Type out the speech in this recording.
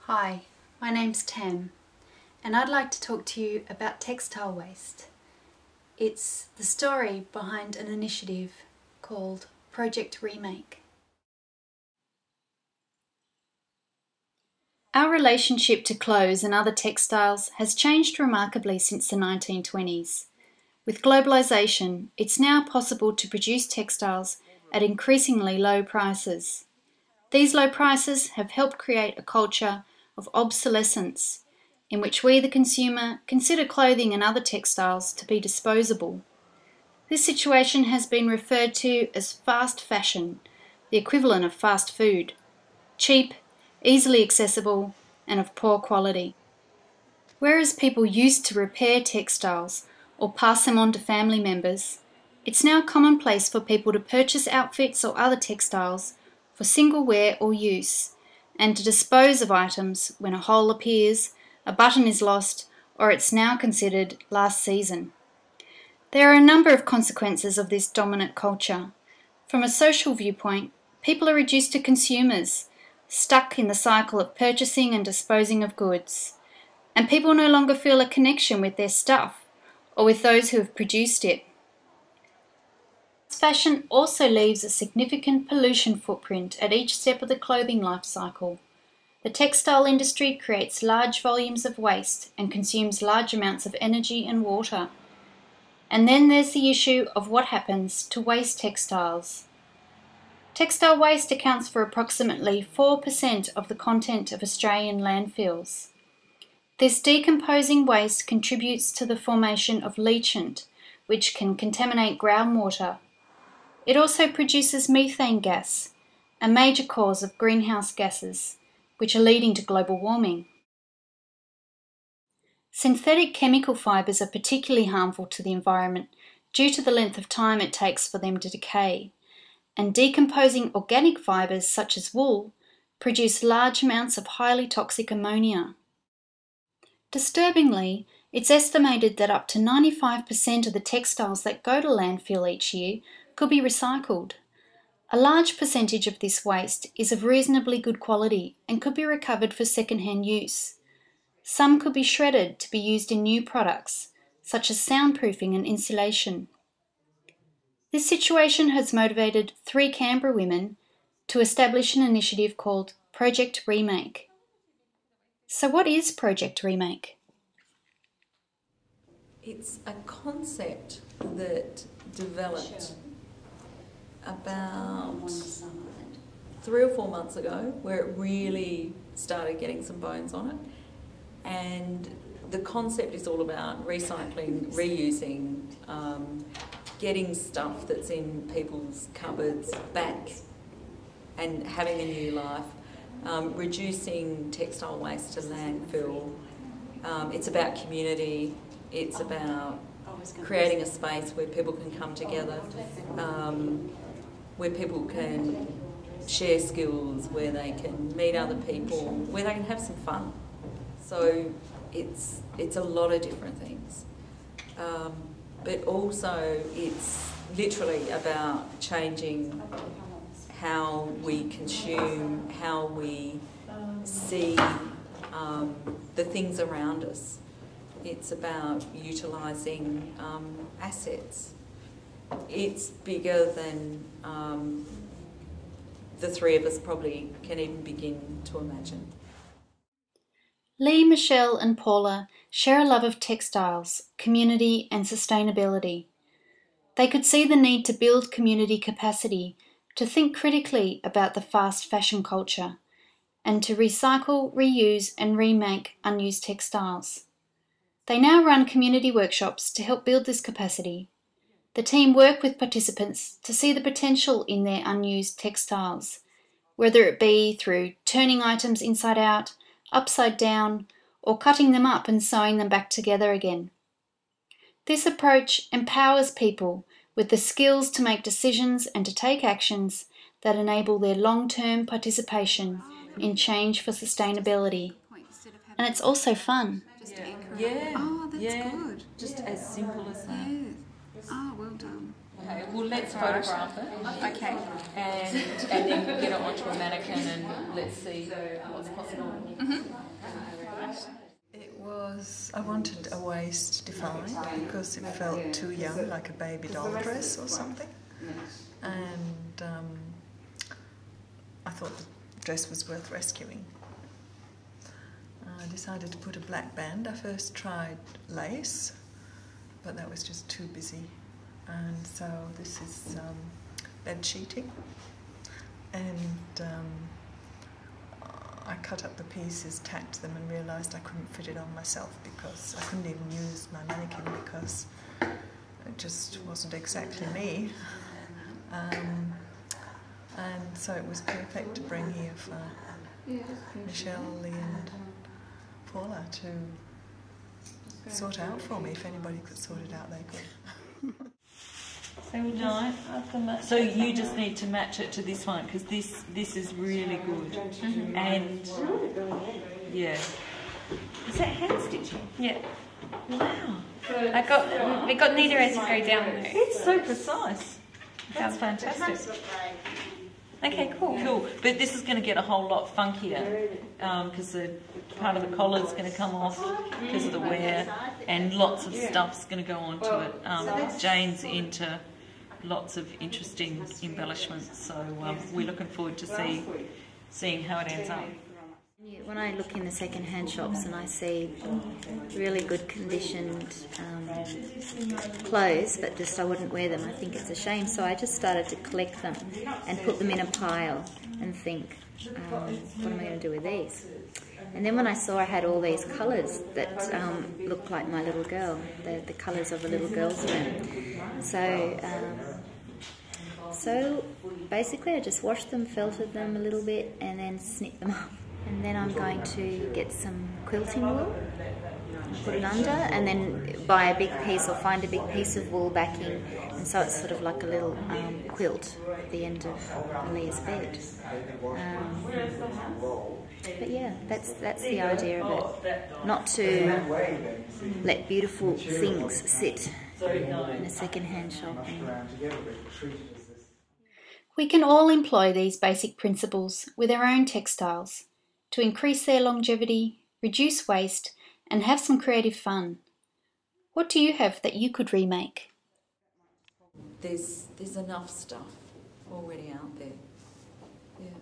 Hi, my name's Tam, and I'd like to talk to you about textile waste. It's the story behind an initiative called Project Remake. Our relationship to clothes and other textiles has changed remarkably since the 1920s. With globalisation, it's now possible to produce textiles at increasingly low prices. These low prices have helped create a culture of obsolescence, in which we, the consumer, consider clothing and other textiles to be disposable. This situation has been referred to as fast fashion, the equivalent of fast food, cheap, easily accessible, and of poor quality. Whereas people used to repair textiles or pass them on to family members, it's now commonplace for people to purchase outfits or other textiles for single wear or use, and to dispose of items when a hole appears, a button is lost, or it's now considered last season. There are a number of consequences of this dominant culture. From a social viewpoint, people are reduced to consumers, stuck in the cycle of purchasing and disposing of goods, and people no longer feel a connection with their stuff or with those who have produced it. Fashion also leaves a significant pollution footprint at each step of the clothing life cycle. The textile industry creates large volumes of waste and consumes large amounts of energy and water. And then there's the issue of what happens to waste textiles. Textile waste accounts for approximately 4% of the content of Australian landfills. This decomposing waste contributes to the formation of leachant, which can contaminate groundwater. It also produces methane gas, a major cause of greenhouse gases, which are leading to global warming. Synthetic chemical fibres are particularly harmful to the environment due to the length of time it takes for them to decay, and decomposing organic fibres such as wool produce large amounts of highly toxic ammonia. Disturbingly, it's estimated that up to 95% of the textiles that go to landfill each year could be recycled. A large percentage of this waste is of reasonably good quality and could be recovered for second-hand use. Some could be shredded to be used in new products, such as soundproofing and insulation. This situation has motivated 3 Canberra women to establish an initiative called Project Remake. So what is Project Remake? It's a concept that developed about 3 or 4 months ago, where it really started getting some bones on it. And the concept is all about recycling, reusing, getting stuff that's in people's cupboards back and having a new life, reducing textile waste to landfill. It's about community. It's about creating a space where people can come together, where people can share skills, where they can meet other people, where they can have some fun. So it's a lot of different things. But also it's literally about changing how we consume, how we see the things around us. It's about utilising assets. It's bigger than the 3 of us probably can even begin to imagine. Lee, Michelle and Paula share a love of textiles, community and sustainability. They could see the need to build community capacity, to think critically about the fast fashion culture, and to recycle, reuse and remake unused textiles. They now run community workshops to help build this capacity. The team work with participants to see the potential in their unused textiles, whether it be through turning items inside out, upside down, or cutting them up and sewing them back together again. This approach empowers people with the skills to make decisions and to take actions that enable their long-term participation in change for sustainability. And it's also fun. Yeah. Oh, that's yeah. good. Just as simple as that. Yeah. Oh, well done. Okay, well let's photograph it. Okay. And then get it onto a mannequin and let's see what's possible. It was, I wanted a waist defined because it felt too young, like a baby doll dress or something. And I thought the dress was worth rescuing. I decided to put a black band. I first tried lace, but that was just too busy. And so this is bed sheeting. And I cut up the pieces, tacked them, and realised I couldn't fit it on myself because I couldn't even use my mannequin because it just wasn't exactly me. And so it was perfect to bring here for Michelle, Lee and Paula to sort out for me. If anybody could sort it out, they could. So you just need to match it to this one because this is really good. And yeah, Is that hand stitching? Yeah. wow, We got neither as you go down though. it's so precise. That's fantastic. Okay, cool. Cool, but this is going to get a whole lot funkier because the part of the collar is going to come off because of the wear, and lots of stuff's going to go onto it. Jane's into lots of interesting embellishments, so we're looking forward to seeing how it ends up. When I look in the second-hand shops and I see really good conditioned clothes, but just I wouldn't wear them, I think it's a shame. So I just started to collect them and put them in a pile and think, what am I going to do with these? And then when I saw I had all these colours that looked like my little girl, the colours of a little girl's room. So basically I just washed them, felted them a little bit and then snipped them up. And then I'm going to get some quilting wool, put it under, and then buy a big piece or find a big piece of wool backing, and so it's sort of like a little quilt at the end of Leah's bed. But yeah, that's the idea of it. Not to let beautiful things sit in a second-hand shop. We can all employ these basic principles with our own textiles to increase their longevity, reduce waste, and have some creative fun. What do you have that you could remake? There's enough stuff already out there. Yeah.